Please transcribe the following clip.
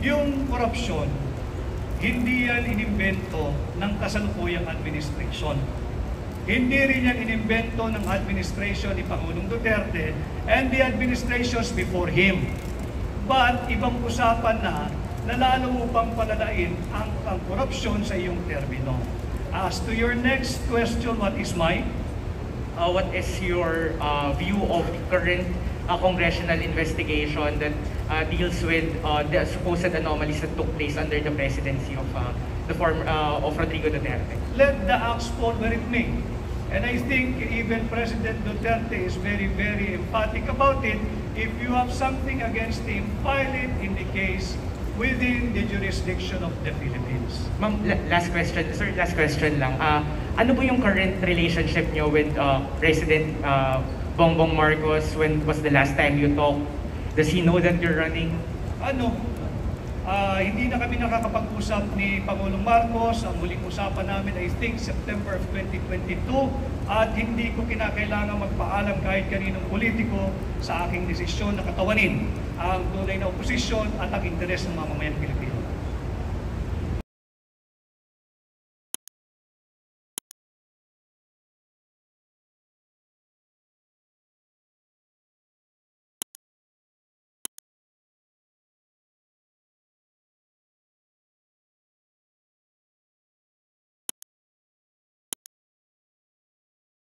Yung korupsyon, hindi yan inimbento ng kasalukuyang administration. Hindi rin yan inimbento ng administration ni Pangulong Duterte and the administrations before him. But ibang usapan na lalo mo pang palalain ang korupsyon sa iyong termino. As to your next question, what is your view of the current congressional investigation that deals with the supposed anomalies that took place under the presidency of Rodrigo Duterte? Let the axe fall where it may. And I think even President Duterte is very, very emphatic about it. If you have something against him, file it in the case within the jurisdiction of the Philippines. Ma'am, last question. Sir, last question lang. Ano po yung current relationship nyo with President Bongbong Marcos? When was the last time you talked? Does he know that you're running? Hindi na kami nakakapag-usap ni Pangulong Marcos. Ang huling usapan namin, I think, September of 2022. At hindi ko kinakailangan magpaalam kahit kaninong politiko sa aking desisyon na katawanin ang tunay na oposisyon at ang interes ng mamamayang Pilipino.